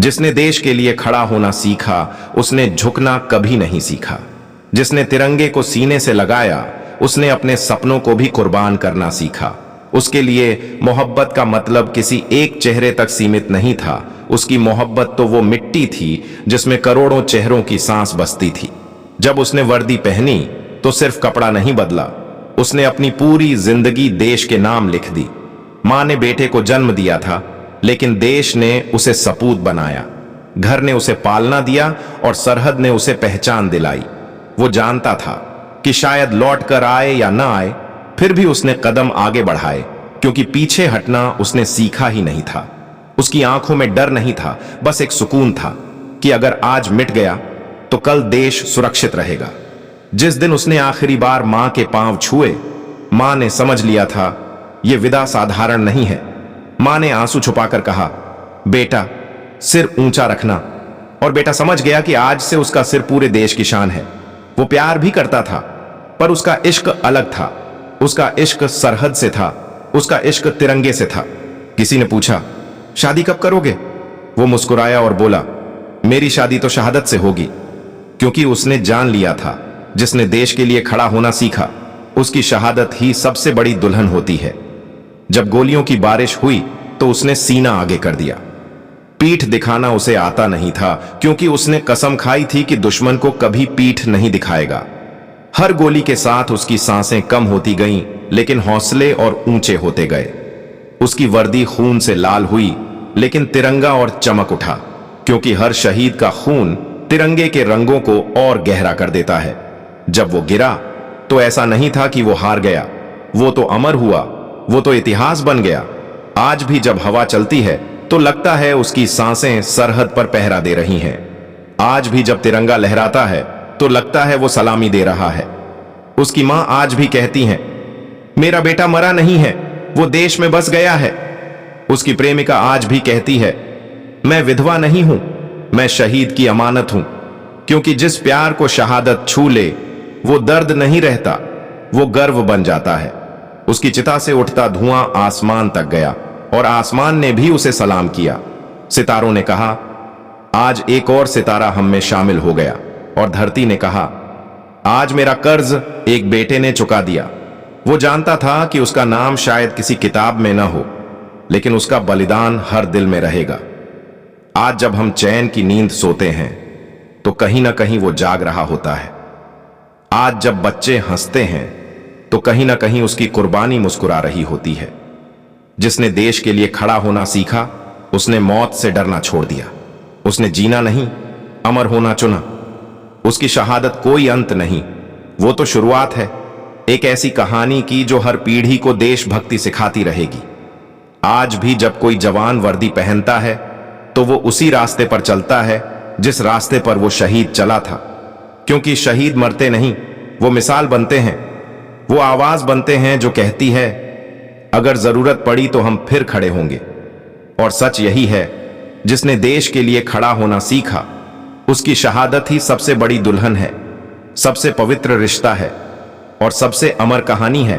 जिसने देश के लिए खड़ा होना सीखा, उसने झुकना कभी नहीं सीखा। जिसने तिरंगे को सीने से लगाया, उसने अपने सपनों को भी कुर्बान करना सीखा। उसके लिए मोहब्बत का मतलब किसी एक चेहरे तक सीमित नहीं था। उसकी मोहब्बत तो वो मिट्टी थी जिसमें करोड़ों चेहरों की सांस बसती थी। जब उसने वर्दी पहनी तो सिर्फ कपड़ा नहीं बदला, उसने अपनी पूरी जिंदगी देश के नाम लिख दी। मां ने बेटे को जन्म दिया था, लेकिन देश ने उसे सपूत बनाया। घर ने उसे पालना दिया और सरहद ने उसे पहचान दिलाई। वो जानता था कि शायद लौट कर आए या ना आए, फिर भी उसने कदम आगे बढ़ाए, क्योंकि पीछे हटना उसने सीखा ही नहीं था। उसकी आंखों में डर नहीं था, बस एक सुकून था कि अगर आज मिट गया तो कल देश सुरक्षित रहेगा। जिस दिन उसने आखिरी बार मां के पांव छुए, मां ने समझ लिया था यह विदा साधारण नहीं है। मां ने आंसू छुपाकर कहा, बेटा सिर ऊंचा रखना। और बेटा समझ गया कि आज से उसका सिर पूरे देश की शान है। वो प्यार भी करता था, पर उसका इश्क अलग था। उसका इश्क सरहद से था, उसका इश्क तिरंगे से था। किसी ने पूछा, शादी कब करोगे? वो मुस्कुराया और बोला, मेरी शादी तो शहादत से होगी। क्योंकि उसने जान लिया था, जिसने देश के लिए खड़ा होना सीखा, उसकी शहादत ही सबसे बड़ी दुल्हन होती है। जब गोलियों की बारिश हुई तो उसने सीना आगे कर दिया। पीठ दिखाना उसे आता नहीं था, क्योंकि उसने कसम खाई थी कि दुश्मन को कभी पीठ नहीं दिखाएगा। हर गोली के साथ उसकी सांसें कम होती गईं, लेकिन हौसले और ऊंचे होते गए। उसकी वर्दी खून से लाल हुई, लेकिन तिरंगा और चमक उठा, क्योंकि हर शहीद का खून तिरंगे के रंगों को और गहरा कर देता है। जब वो गिरा तो ऐसा नहीं था कि वो हार गया, वो तो अमर हुआ, वो तो इतिहास बन गया। आज भी जब हवा चलती है तो लगता है उसकी सांसें सरहद पर पहरा दे रही हैं। आज भी जब तिरंगा लहराता है तो लगता है वो सलामी दे रहा है। उसकी मां आज भी कहती हैं, मेरा बेटा मरा नहीं है, वो देश में बस गया है। उसकी प्रेमिका आज भी कहती है, मैं विधवा नहीं हूं, मैं शहीद की अमानत हूं। क्योंकि जिस प्यार को शहादत छू ले, वो दर्द नहीं रहता, वो गर्व बन जाता है। उसकी चिता से उठता धुआं आसमान तक गया और आसमान ने भी उसे सलाम किया। सितारों ने कहा, आज एक और सितारा हम में शामिल हो गया। और धरती ने कहा, आज मेरा कर्ज एक बेटे ने चुका दिया। वो जानता था कि उसका नाम शायद किसी किताब में ना हो, लेकिन उसका बलिदान हर दिल में रहेगा। आज जब हम चैन की नींद सोते हैं तो कहीं ना कहीं वो जाग रहा होता है। आज जब बच्चे हंसते हैं तो कहीं ना कहीं उसकी कुर्बानी मुस्कुरा रही होती है। जिसने देश के लिए खड़ा होना सीखा, उसने मौत से डरना छोड़ दिया। उसने जीना नहीं, अमर होना चुना। उसकी शहादत कोई अंत नहीं, वो तो शुरुआत है, एक ऐसी कहानी की जो हर पीढ़ी को देशभक्ति सिखाती रहेगी। आज भी जब कोई जवान वर्दी पहनता है तो वो उसी रास्ते पर चलता है जिस रास्ते पर वो शहीद चला था। क्योंकि शहीद मरते नहीं, वो मिसाल बनते हैं, वो आवाज बनते हैं जो कहती है, अगर जरूरत पड़ी तो हम फिर खड़े होंगे। और सच यही है, जिसने देश के लिए खड़ा होना सीखा, उसकी शहादत ही सबसे बड़ी दुल्हन है, सबसे पवित्र रिश्ता है और सबसे अमर कहानी है।